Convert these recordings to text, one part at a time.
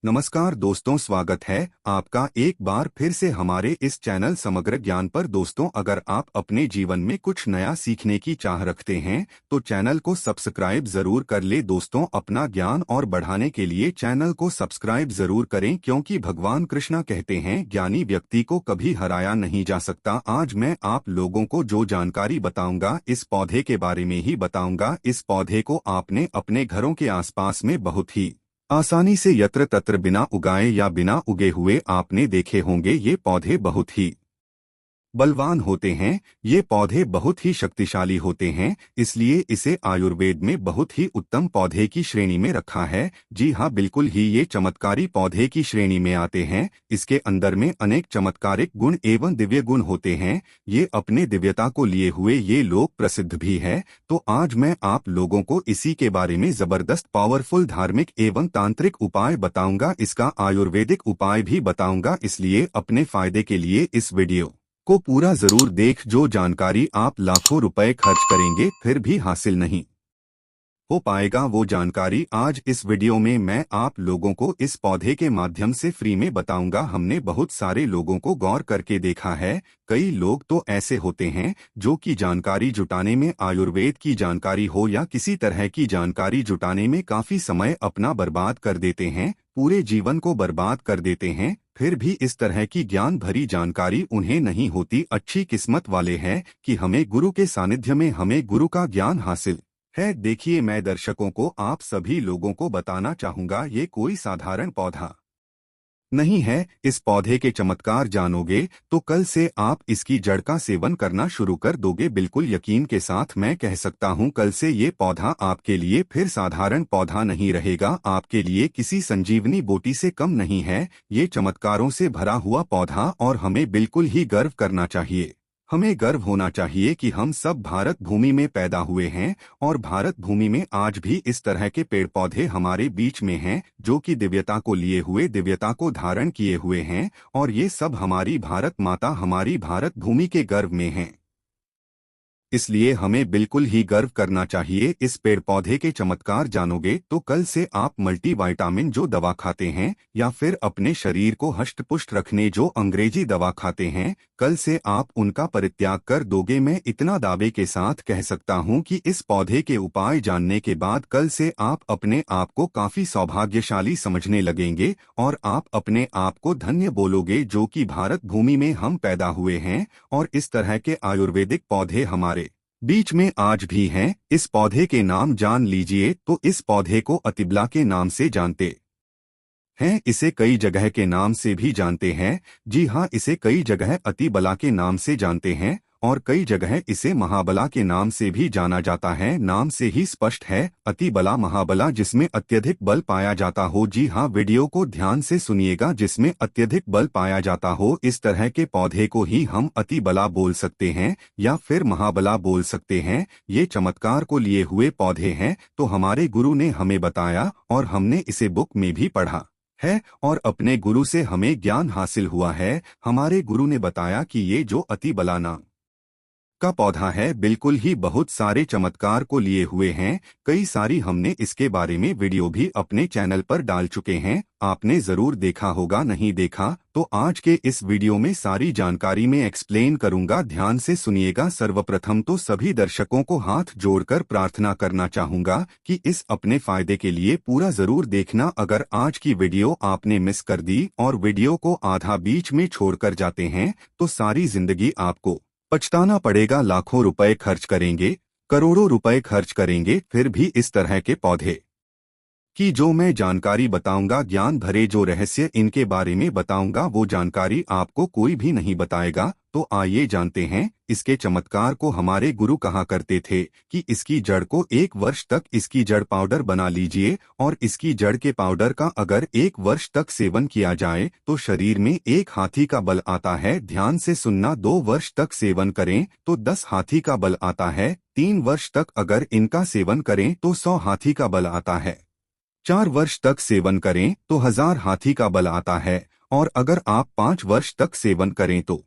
नमस्कार दोस्तों, स्वागत है आपका एक बार फिर से हमारे इस चैनल समग्र ज्ञान पर। दोस्तों, अगर आप अपने जीवन में कुछ नया सीखने की चाह रखते हैं तो चैनल को सब्सक्राइब जरूर कर ले। दोस्तों, अपना ज्ञान और बढ़ाने के लिए चैनल को सब्सक्राइब जरूर करें, क्योंकि भगवान कृष्णा कहते हैं ज्ञानी व्यक्ति को कभी हराया नहीं जा सकता। आज मैं आप लोगों को जो जानकारी बताऊंगा इस पौधे के बारे में ही बताऊंगा। इस पौधे को आपने अपने घरों के आसपास में बहुत ही आसानी से यत्र तत्र बिना उगाए या बिना उगे हुए आपने देखे होंगे। ये पौधे बहुत ही बलवान होते हैं, ये पौधे बहुत ही शक्तिशाली होते हैं, इसलिए इसे आयुर्वेद में बहुत ही उत्तम पौधे की श्रेणी में रखा है। जी हाँ, बिल्कुल ही ये चमत्कारी पौधे की श्रेणी में आते हैं। इसके अंदर में अनेक चमत्कारिक गुण एवं दिव्य गुण होते हैं। ये अपने दिव्यता को लिए हुए ये लोग प्रसिद्ध भी है। तो आज मैं आप लोगों को इसी के बारे में जबरदस्त पावरफुल धार्मिक एवं तांत्रिक उपाय बताऊंगा, इसका आयुर्वेदिक उपाय भी बताऊंगा। इसलिए अपने फायदे के लिए इस वीडियो को पूरा जरूर देख। जो जानकारी आप लाखों रुपए खर्च करेंगे फिर भी हासिल नहीं हो पाएगा, वो जानकारी आज इस वीडियो में मैं आप लोगों को इस पौधे के माध्यम से फ्री में बताऊंगा। हमने बहुत सारे लोगों को गौर करके देखा है। कई लोग तो ऐसे होते हैं जो कि जानकारी जुटाने में, आयुर्वेद की जानकारी हो या किसी तरह की जानकारी जुटाने में काफी समय अपना बर्बाद कर देते हैं, पूरे जीवन को बर्बाद कर देते हैं, फिर भी इस तरह की ज्ञान भरी जानकारी उन्हें नहीं होती। अच्छी किस्मत वाले हैं कि हमें गुरु के सानिध्य में हमें गुरु का ज्ञान हासिल है। देखिए, मैं दर्शकों को, आप सभी लोगों को बताना चाहूंगा, ये कोई साधारण पौधा नहीं है। इस पौधे के चमत्कार जानोगे तो कल से आप इसकी जड़ का सेवन करना शुरू कर दोगे। बिल्कुल यकीन के साथ मैं कह सकता हूं, कल से ये पौधा आपके लिए फिर साधारण पौधा नहीं रहेगा, आपके लिए किसी संजीवनी बूटी से कम नहीं है। ये चमत्कारों से भरा हुआ पौधा, और हमें बिल्कुल ही गर्व करना चाहिए। हमें गर्व होना चाहिए कि हम सब भारत भूमि में पैदा हुए हैं, और भारत भूमि में आज भी इस तरह के पेड़ पौधे हमारे बीच में हैं जो कि दिव्यता को लिए हुए, दिव्यता को धारण किए हुए हैं, और ये सब हमारी भारत माता, हमारी भारत भूमि के गर्व में हैं। इसलिए हमें बिल्कुल ही गर्व करना चाहिए। इस पेड़ पौधे के चमत्कार जानोगे तो कल से आप मल्टीविटामिन जो दवा खाते हैं, या फिर अपने शरीर को हष्ट-पुष्ट रखने जो अंग्रेजी दवा खाते हैं, कल से आप उनका परित्याग कर दोगे। मैं इतना दावे के साथ कह सकता हूं कि इस पौधे के उपाय जानने के बाद कल से आप अपने आप को काफी सौभाग्यशाली समझने लगेंगे, और आप अपने आप को धन्य बोलोगे जो कि भारत भूमि में हम पैदा हुए हैं, और इस तरह के आयुर्वेदिक पौधे हमारे बीच में आज भी हैं। इस पौधे के नाम जान लीजिए तो इस पौधे को अतिबला के नाम से जानते हैं, इसे कई जगह के नाम से भी जानते हैं। जी हाँ, इसे कई जगह अतिबला के नाम से जानते हैं, और कई जगह इसे महाबला के नाम से भी जाना जाता है। नाम से ही स्पष्ट है, अतिबला महाबला, जिसमें अत्यधिक बल पाया जाता हो। जी हाँ, वीडियो को ध्यान से सुनिएगा, जिसमें अत्यधिक बल पाया जाता हो। इस तरह के पौधे को ही हम अतिबला बोल सकते हैं या फिर महाबला बोल सकते हैं। ये चमत्कार को लिए हुए पौधे हैं, तो हमारे गुरु ने हमें बताया और हमने इसे बुक में भी पढ़ा है, और अपने गुरु से हमें ज्ञान हासिल हुआ है। हमारे गुरु ने बताया कि ये जो अतिबला नाम का पौधा है, बिल्कुल ही बहुत सारे चमत्कार को लिए हुए हैं। कई सारी हमने इसके बारे में वीडियो भी अपने चैनल पर डाल चुके हैं, आपने जरूर देखा होगा। नहीं देखा तो आज के इस वीडियो में सारी जानकारी में एक्सप्लेन करूंगा, ध्यान से सुनिएगा। सर्वप्रथम तो सभी दर्शकों को हाथ जोड़कर प्रार्थना करना चाहूंगा कि इस अपने फायदे के लिए पूरा जरूर देखना। अगर आज की वीडियो आपने मिस कर दी और वीडियो को आधा बीच में छोड़कर जाते हैं तो सारी जिंदगी आपको पछताना पड़ेगा। लाखों रुपए खर्च करेंगे, करोड़ों रुपए खर्च करेंगे, फिर भी इस तरह के पौधे की जो मैं जानकारी बताऊंगा, ज्ञान भरे जो रहस्य इनके बारे में बताऊंगा, वो जानकारी आपको कोई भी नहीं बताएगा। तो आइए जानते हैं इसके चमत्कार को। हमारे गुरु कहा करते थे कि इसकी जड़ को 1 वर्ष तक इसकी जड़ पाउडर बना लीजिए, और इसकी जड़ के पाउडर का अगर 1 वर्ष तक सेवन किया जाए तो शरीर में 1 हाथी का बल आता है। ध्यान से सुनना, 2 वर्ष तक सेवन करें तो 10 हाथी का बल आता है। 3 वर्ष तक अगर इनका सेवन करें तो 100 हाथी का बल आता है। 4 वर्ष तक सेवन करें तो 1000 हाथी का बल आता है, और अगर आप 5 वर्ष तक सेवन करें तो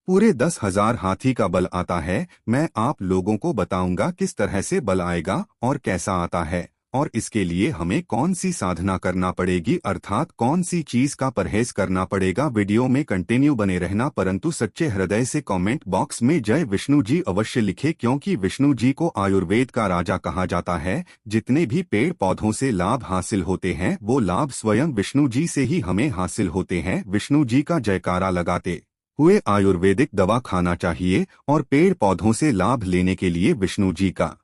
पूरे 10,000 हाथी का बल आता है। मैं आप लोगों को बताऊंगा किस तरह से बल आएगा और कैसा आता है। और इसके लिए हमें कौन सी साधना करना पड़ेगी, अर्थात कौन सी चीज का परहेज करना पड़ेगा। वीडियो में कंटिन्यू बने रहना, परंतु सच्चे हृदय से कमेंट बॉक्स में जय विष्णु जी अवश्य लिखे, क्योंकि विष्णु जी को आयुर्वेद का राजा कहा जाता है। जितने भी पेड़ पौधों से लाभ हासिल होते हैं वो लाभ स्वयं विष्णु जी से ही हमें हासिल होते हैं। विष्णु जी का जयकारा लगाते हुए आयुर्वेदिक दवा खाना चाहिए और पेड़ पौधों से लाभ लेने के लिए विष्णु जी का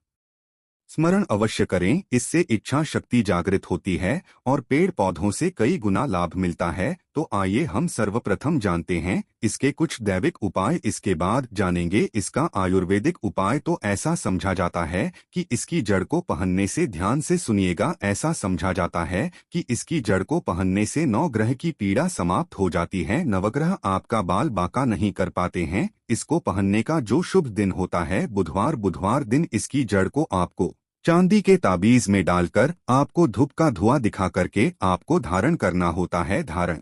स्मरण अवश्य करें। इससे इच्छा शक्ति जागृत होती है और पेड़ पौधों से कई गुना लाभ मिलता है। तो आइए हम सर्वप्रथम जानते हैं इसके कुछ दैविक उपाय, इसके बाद जानेंगे इसका आयुर्वेदिक उपाय। तो ऐसा समझा जाता है कि इसकी जड़ को पहनने से, ध्यान से सुनिएगा, ऐसा समझा जाता है कि इसकी जड़ को पहनने से 9 ग्रह की पीड़ा समाप्त हो जाती है। नवग्रह आपका बाल बांका नहीं कर पाते हैं। इसको पहनने का जो शुभ दिन होता है बुधवार दिन इसकी जड़ को आपको चांदी के ताबीज में डालकर आपको धूप का धुआं दिखा करके आपको धारण करना होता है। धारण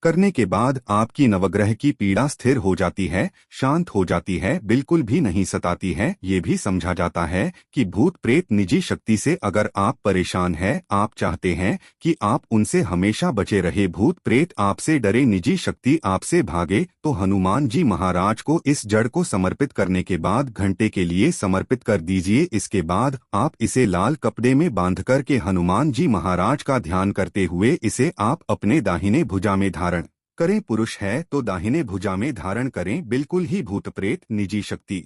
करने के बाद आपकी नवग्रह की पीड़ा स्थिर हो जाती है, शांत हो जाती है, बिल्कुल भी नहीं सताती है। ये भी समझा जाता है कि भूत प्रेत निजी शक्ति से अगर आप परेशान हैं, आप चाहते हैं कि आप उनसे हमेशा बचे रहे, भूत प्रेत आपसे डरे, निजी शक्ति आपसे भागे, तो हनुमान जी महाराज को इस जड़ को समर्पित करने के बाद घंटे के लिए समर्पित कर दीजिए। इसके बाद आप इसे लाल कपड़े में बांध कर के हनुमान जी महाराज का ध्यान करते हुए इसे आप अपने दाहिने भुजा में धारण करें। पुरुष है तो दाहिने भुजा में धारण करें, बिल्कुल ही भूत प्रेत निजी शक्ति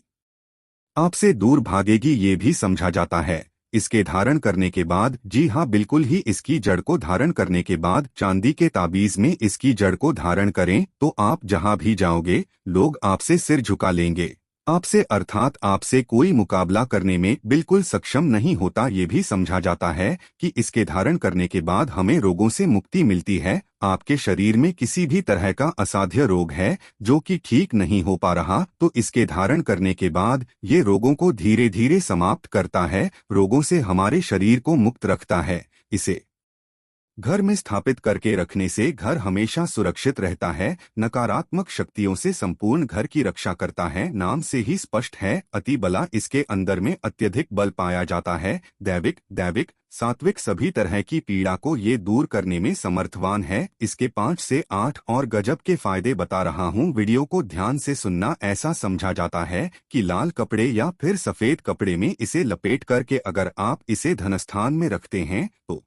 आपसे दूर भागेगी, ये भी समझा जाता है। इसके धारण करने के बाद, जी हाँ बिल्कुल ही, इसकी जड़ को धारण करने के बाद चांदी के ताबीज में इसकी जड़ को धारण करें तो आप जहां भी जाओगे लोग आपसे सिर झुका लेंगे। आपसे अर्थात आपसे कोई मुकाबला करने में बिल्कुल सक्षम नहीं होता। ये भी समझा जाता है कि इसके धारण करने के बाद हमें रोगों से मुक्ति मिलती है। आपके शरीर में किसी भी तरह का असाध्य रोग है जो कि ठीक नहीं हो पा रहा, तो इसके धारण करने के बाद ये रोगों को धीरे धीरे समाप्त करता है, रोगों से हमारे शरीर को मुक्त रखता है। इसे घर में स्थापित करके रखने से घर हमेशा सुरक्षित रहता है, नकारात्मक शक्तियों से संपूर्ण घर की रक्षा करता है। नाम से ही स्पष्ट है, अति बला, इसके अंदर में अत्यधिक बल पाया जाता है। दैविक सात्विक सभी तरह की पीड़ा को ये दूर करने में समर्थवान है। इसके 5 से 8 और गजब के फायदे बता रहा हूँ, वीडियो को ध्यान से सुनना। ऐसा समझा जाता है कि लाल कपड़े या फिर सफेद कपड़े में इसे लपेट करके अगर आप इसे धनस्थान में रखते हैं तो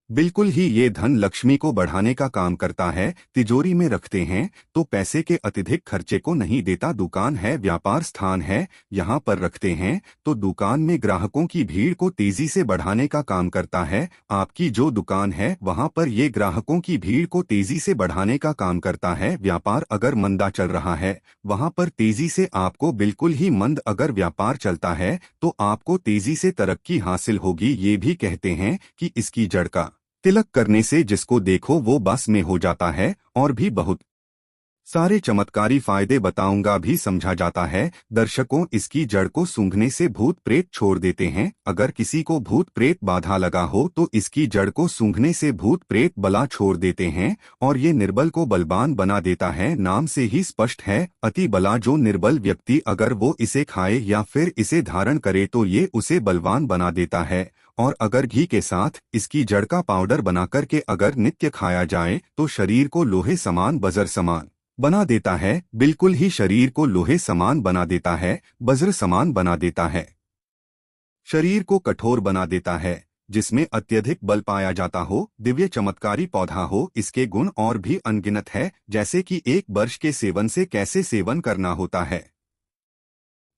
बिल्कुल ही ये धन लक्ष्मी को बढ़ाने का काम करता है। तिजोरी में रखते हैं तो पैसे के अत्यधिक खर्चे को नहीं देता। दुकान है, व्यापार स्थान है, यहाँ पर रखते हैं तो दुकान में ग्राहकों की भीड़ को तेजी से बढ़ाने का काम करता है। आपकी जो दुकान है वहाँ पर ये ग्राहकों की भीड़ को तेजी से बढ़ाने का काम करता है। व्यापार अगर मंदा चल रहा है वहाँ पर तेजी से आपको, बिल्कुल ही मंद अगर व्यापार चलता है तो आपको तेजी से तरक्की हासिल होगी। ये भी कहते हैं कि इसकी जड़ का तिलक करने से जिसको देखो वो बस में हो जाता है। और भी बहुत सारे चमत्कारी फायदे बताऊंगा, भी समझा जाता है। दर्शकों, इसकी जड़ को सूंघने से भूत प्रेत छोड़ देते हैं। अगर किसी को भूत प्रेत बाधा लगा हो तो इसकी जड़ को सूंघने से भूत प्रेत बला छोड़ देते हैं और ये निर्बल को बलवान बना देता है। नाम से ही स्पष्ट है, अति बला, जो निर्बल व्यक्ति अगर वो इसे खाए या फिर इसे धारण करे तो ये उसे बलवान बना देता है। और अगर घी के साथ इसकी जड़ का पाउडर बना करके अगर नित्य खाया जाए तो शरीर को लोहे समान, वज्र समान बना देता है। बिल्कुल ही शरीर को लोहे समान बना देता है, वज्र समान बना देता है, शरीर को कठोर बना देता है। जिसमें अत्यधिक बल पाया जाता हो, दिव्य चमत्कारी पौधा हो। इसके गुण और भी अनगिनत है, जैसे कि 1 वर्ष के सेवन से कैसे सेवन करना होता है।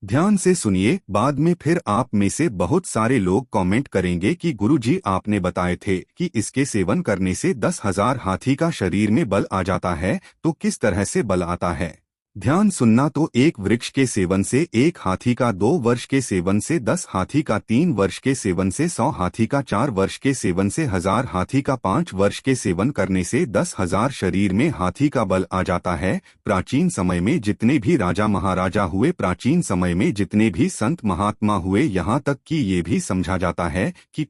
ध्यान से सुनिए, बाद में फिर आप में से बहुत सारे लोग कमेंट करेंगे कि गुरुजी आपने बताए थे कि इसके सेवन करने से 10,000 हाथी का शरीर में बल आ जाता है, तो किस तरह से बल आता है। ध्यान सुनना, तो 1 वृक्ष के सेवन से 1 हाथी का, 2 वर्ष के सेवन से 10 हाथी का, 3 वर्ष के सेवन से 100 हाथी का, 4 वर्ष के सेवन से 1000 हाथी का, 5 वर्ष के सेवन करने से 10,000 शरीर में हाथी का बल आ जाता है। प्राचीन समय में जितने भी राजा महाराजा हुए, प्राचीन समय में जितने भी संत महात्मा हुए, यहाँ तक कि ये भी समझा जाता है कि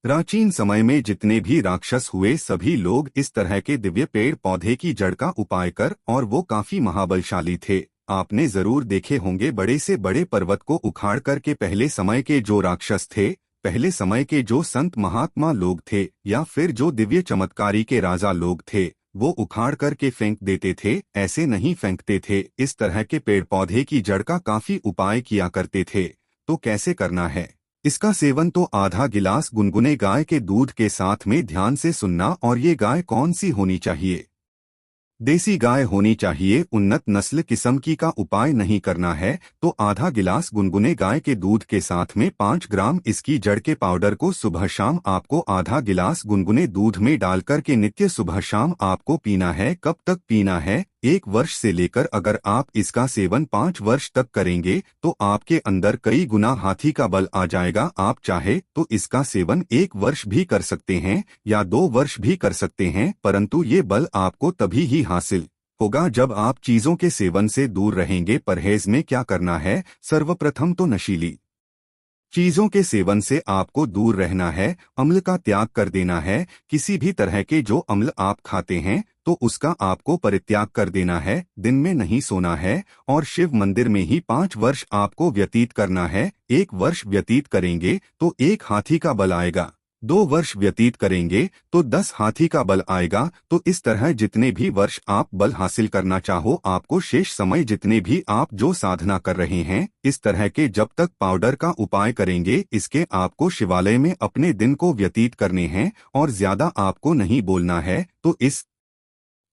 प्राचीन समय में जितने भी राक्षस हुए, सभी लोग इस तरह के दिव्य पेड़ पौधे की जड़ का उपाय कर, और वो काफी महाबलशाली थे। आपने जरूर देखे होंगे बड़े से बड़े पर्वत को उखाड़ कर के पहले समय के जो राक्षस थे, पहले समय के जो संत महात्मा लोग थे या फिर जो दिव्य चमत्कारी के राजा लोग थे वो उखाड़ करके फेंक देते थे, ऐसे नहीं फेंकते थे। इस तरह के पेड़ पौधे की जड़ का काफी उपाय किया करते थे। तो कैसे करना है इसका सेवन? तो आधा गिलास गुनगुने गाय के दूध के साथ में ध्यान से सुनना। और ये गाय कौन सी होनी चाहिए? देसी गाय होनी चाहिए, उन्नत नस्ल किस्म की का उपाय नहीं करना है। तो आधा गिलास गुनगुने गाय के दूध के साथ में 5 ग्राम इसकी जड़ के पाउडर को सुबह शाम आपको आधा गिलास गुनगुने दूध में डालकर के नित्य सुबह शाम आपको पीना है। कब तक पीना है? 1 वर्ष से लेकर अगर आप इसका सेवन 5 वर्ष तक करेंगे तो आपके अंदर कई गुना हाथी का बल आ जाएगा। आप चाहे तो इसका सेवन 1 वर्ष भी कर सकते हैं या 2 वर्ष भी कर सकते हैं, परंतु ये बल आपको तभी ही हासिल होगा जब आप चीजों के सेवन से दूर रहेंगे। परहेज में क्या करना है? सर्वप्रथम तो नशीली चीजों के सेवन से आपको दूर रहना है, अम्ल का त्याग कर देना है। किसी भी तरह के जो अम्ल आप खाते हैं तो उसका आपको परित्याग कर देना है। दिन में नहीं सोना है और शिव मंदिर में ही 5 वर्ष आपको व्यतीत करना है। 1 वर्ष व्यतीत करेंगे तो 1 हाथी का बल आएगा, 2 वर्ष व्यतीत करेंगे तो 10 हाथी का बल आएगा। तो इस तरह जितने भी वर्ष आप बल हासिल करना चाहो, आपको शेष समय जितने भी आप जो साधना कर रहे हैं, इस तरह के जब तक पाउडर का उपाय करेंगे, इसके आपको शिवालय में अपने दिन को व्यतीत करने हैं और ज्यादा आपको नहीं बोलना है। तो इस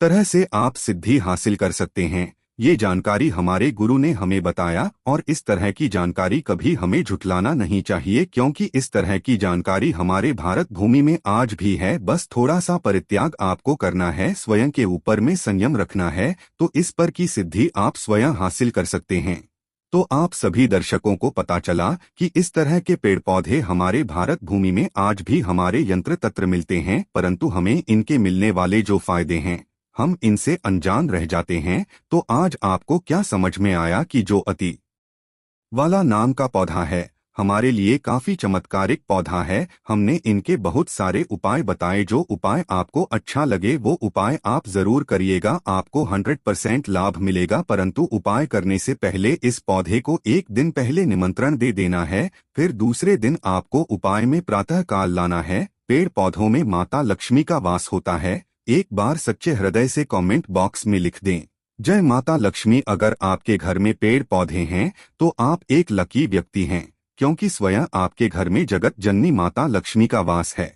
तरह से आप सिद्धि हासिल कर सकते हैं। ये जानकारी हमारे गुरु ने हमें बताया और इस तरह की जानकारी कभी हमें झुठलाना नहीं चाहिए, क्योंकि इस तरह की जानकारी हमारे भारत भूमि में आज भी है। बस थोड़ा सा परित्याग आपको करना है, स्वयं के ऊपर में संयम रखना है, तो इस पर की सिद्धि आप स्वयं हासिल कर सकते हैं। तो आप सभी दर्शकों को पता चला कि इस तरह के पेड़ पौधे हमारे भारत भूमि में आज भी हमारे यंत्र तंत्र मिलते हैं, परंतु हमें इनके मिलने वाले जो फायदे हैं हम इनसे अनजान रह जाते हैं। तो आज आपको क्या समझ में आया कि जो अति वाला नाम का पौधा है हमारे लिए काफी चमत्कारिक पौधा है। हमने इनके बहुत सारे उपाय बताए। जो उपाय आपको अच्छा लगे वो उपाय आप जरूर करिएगा, आपको 100% लाभ मिलेगा। परंतु उपाय करने से पहले इस पौधे को 1 दिन पहले निमंत्रण दे देना है, फिर दूसरे दिन आपको उपाय में प्रातः काल लाना है। पेड़ पौधों में माता लक्ष्मी का वास होता है। एक बार सच्चे हृदय से कमेंट बॉक्स में लिख दें, जय माता लक्ष्मी। अगर आपके घर में पेड़ पौधे हैं तो आप एक लकी व्यक्ति हैं, क्योंकि स्वयं आपके घर में जगत जननी माता लक्ष्मी का वास है।